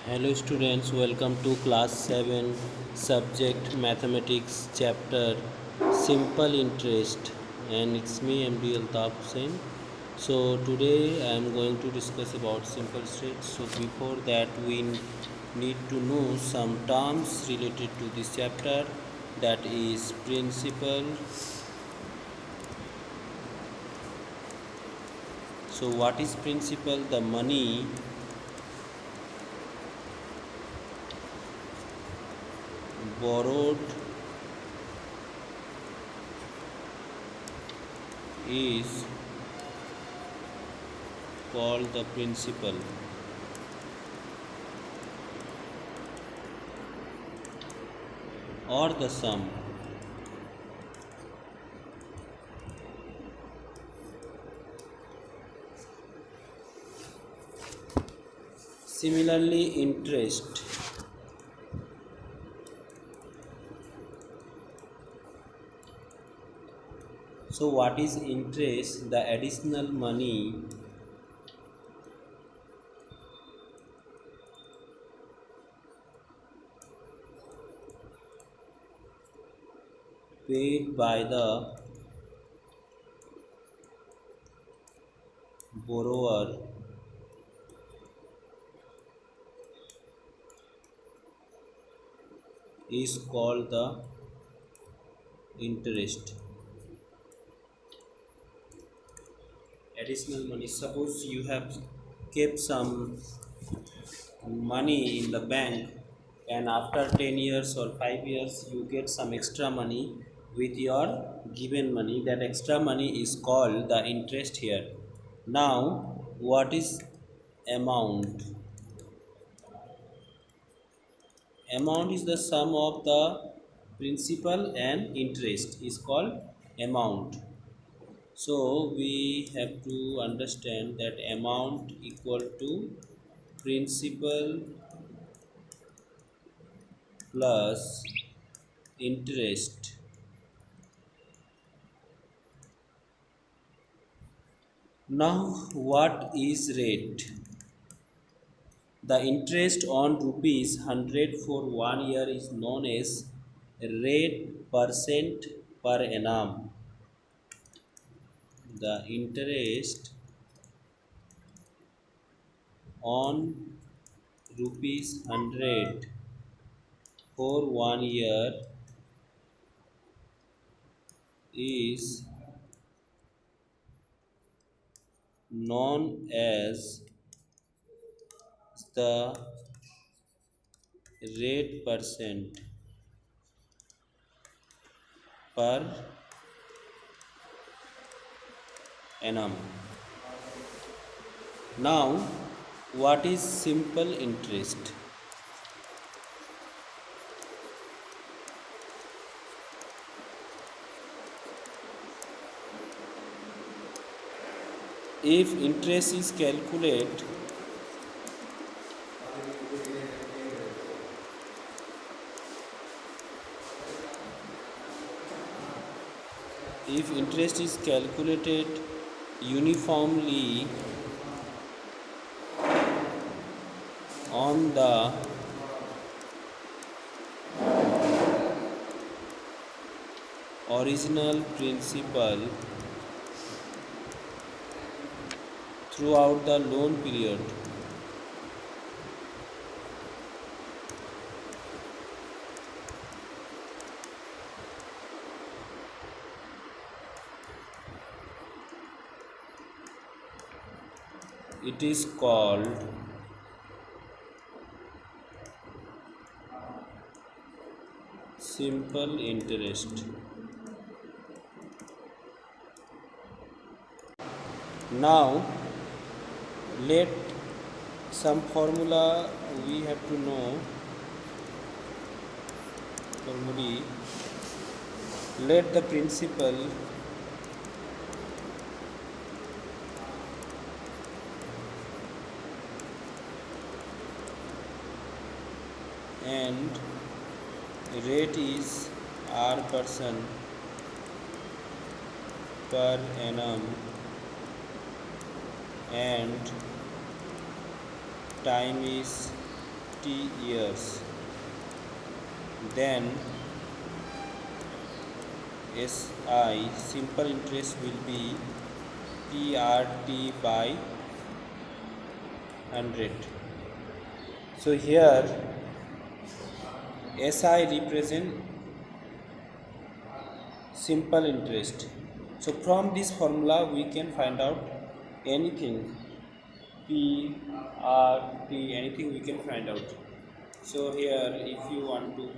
Hello students, welcome to class 7 subject mathematics chapter simple interest, and it's me MD Altaf Hussain. So today I am going to discuss about simple interest. So before that we need to know some terms related to this chapter, that is principal. So what is principal? The money borrowed is called the principal, or the sum. Similarly, interest. So what is interest? The additional money paid by the borrower is called the interest. Additional money. Suppose you have kept some money in the bank, and after 10 years or 5 years you get some extra money with your given money. That extra money is called the interest here. Now what is amount? Amount is the sum of the principal and interest is called amount. So we have to understand that amount equal to principal plus interest. Now what is rate? The interest on rupees 100 for 1 year is known as rate percent per annum. The interest on rupees 100 for 1 year is known as the rate percent per annum. Now what is simple interest? If interest is calculated if interest is calculated uniformly on the original principal throughout the loan period, it is called simple interest. Now let some formula we have to know. Formally, let the principal and rate is r% per annum and time is t years, then SI simple interest will be PRT by 100. So here SI represent simple interest. So from this formula we can find out anything, P, R, T, anything we can find out. So here if you want to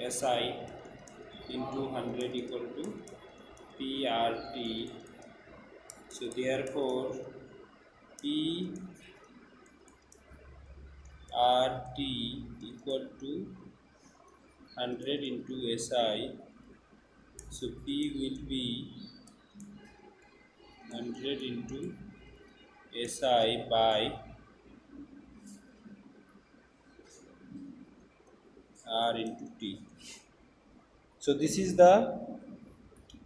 SI into 100 equal to PRT, so therefore PRT equal to 100 into SI, so P will be 100 into SI by R into T. So this is the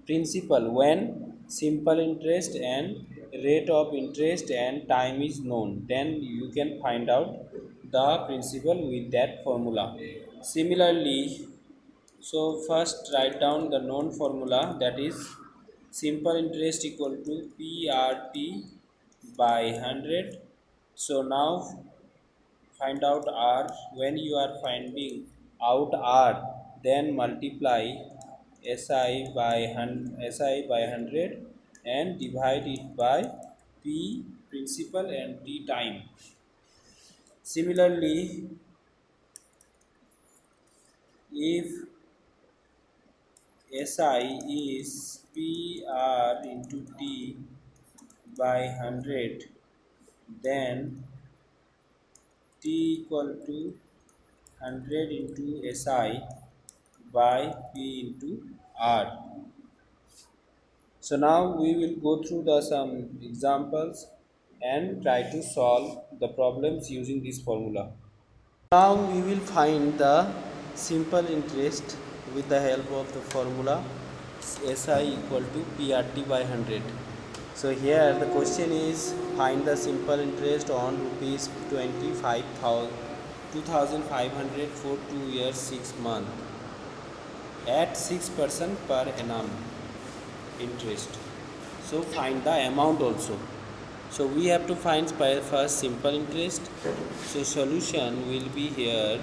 principle when simple interest and rate of interest and time is known, then you can find out the principle with that formula. Similarly, so first write down the known formula, that is simple interest equal to PRT by 100. So now find out R. When you are finding out R, then multiply SI by 100 and divide it by P principal and T time. Similarly, if SI is PR into T by 100, then T equal to 100 into SI by P into R. So now we will go through some examples and try to solve the problems using this formula. Now we will find the simple interest with the help of the formula SI equal to PRT by 100. So here the question is find the simple interest on rupees 2500 for 2 years 6 months at 6% per annum interest. So find the amount also. So we have to find first simple interest. So solution will be here.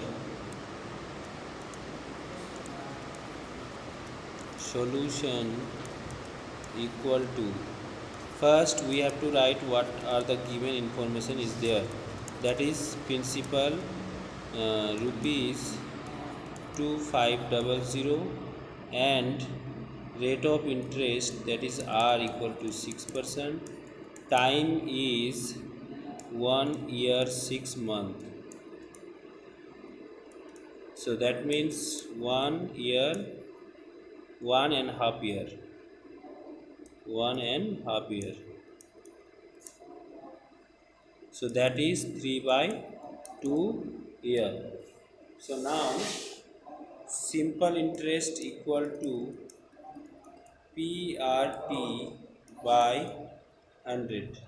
Solution equal to, first we have to write what are the given information is there, that is principal rupees 2500 and rate of interest, that is R equal to 6%, time is 1 year 6 months. So that means 1 year, 1.5 year, 1.5 year. So that is 3/2 year. So now simple interest equal to PRT by 100.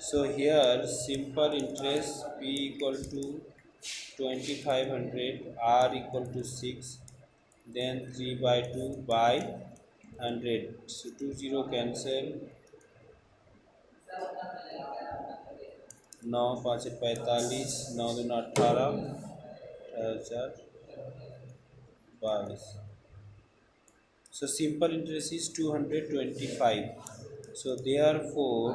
So here simple interest P equal to 2500, R equal to 6, then 3/2 by 100. So 2 0 cancel, 9 5 45, 9 2 18, 22. So simple interest is 225. So therefore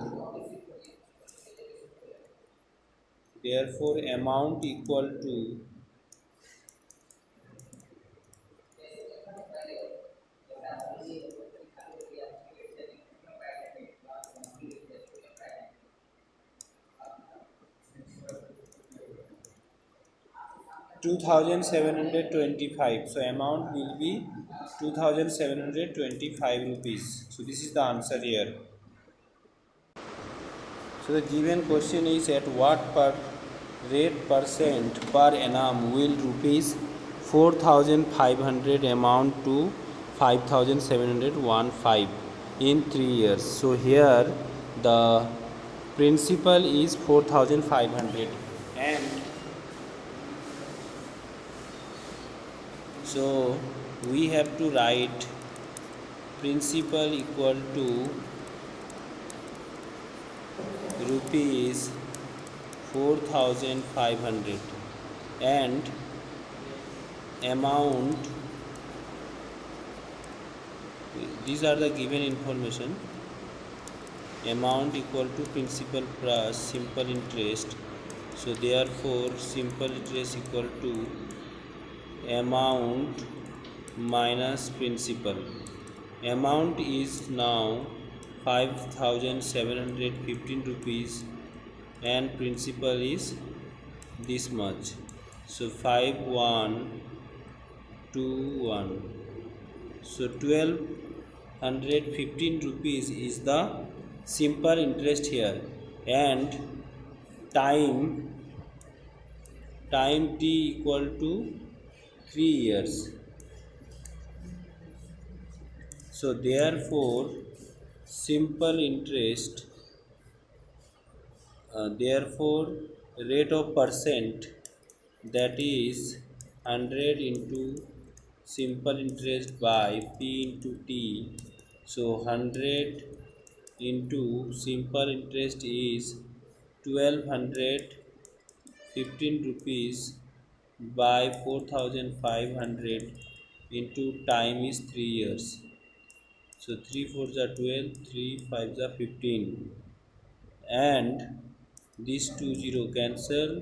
amount equal to 2725. So amount will be 2725 rupees. So this is the answer here. So the given question is at what per rate percent per annum will rupees 4500 amount to 5715 in 3 years. So here the principal is 4500 and So we have to write principal equal to rupees 4500 and amount, these are the given information, amount equal to principal plus simple interest. So therefore simple interest equal to amount minus principal. Amount is now 5715 rupees and principal is this much. So 5121. So 1215 rupees is the simple interest here, and time t equal to 3 years. So therefore simple interest, therefore rate of percent, that is 100 into simple interest by p into t. So 100 into simple interest is 1215 rupees by 4500 into time is 3 years. So 3 4s are 12, 3 5s are 15, and these 2 0 cancel.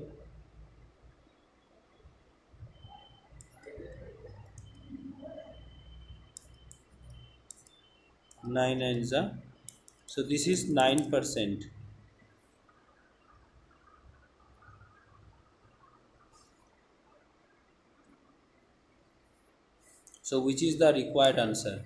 9 9s are, so this is 9%. So which is the required answer?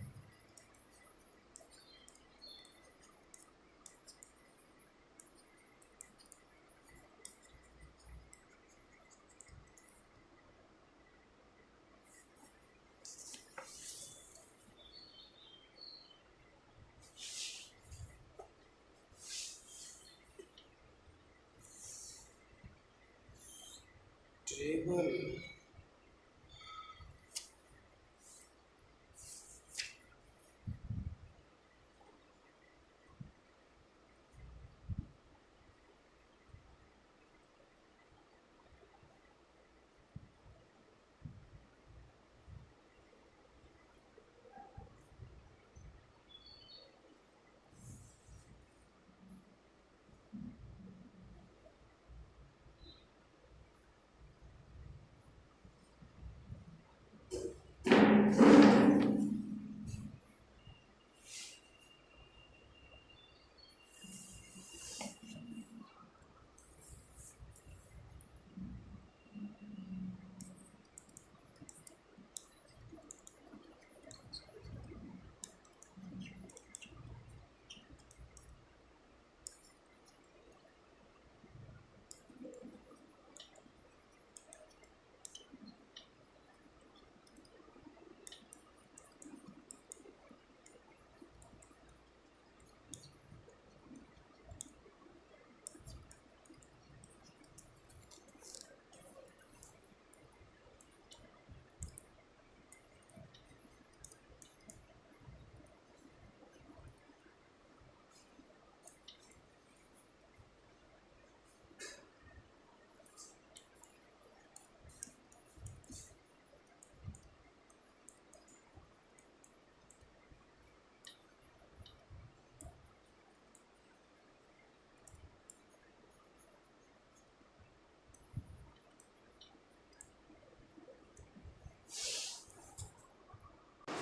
Table.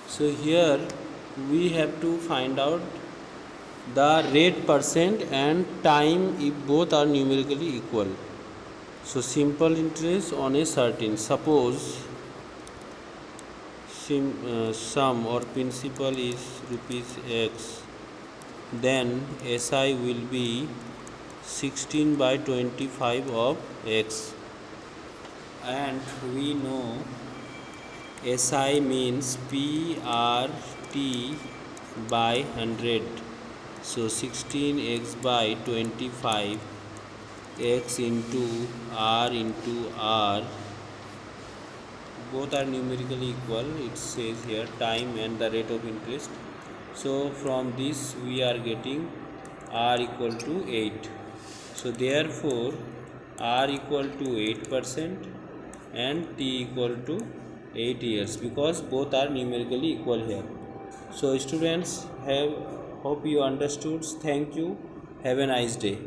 So here we have to find out the rate percent and time if both are numerically equal. So simple interest on a certain, suppose sum or principal is rupees x, then SI will be 16 by 25 of x, and we know SI means PRT by 100. So 16x by 25 x into R both are numerically equal. It says here time and the rate of interest. So from this we are getting r equal to 8. So therefore r equal to 8% and t equal to 8 years, because both are numerically equal here. So students, have hope you understood. Thank you. Have a nice day.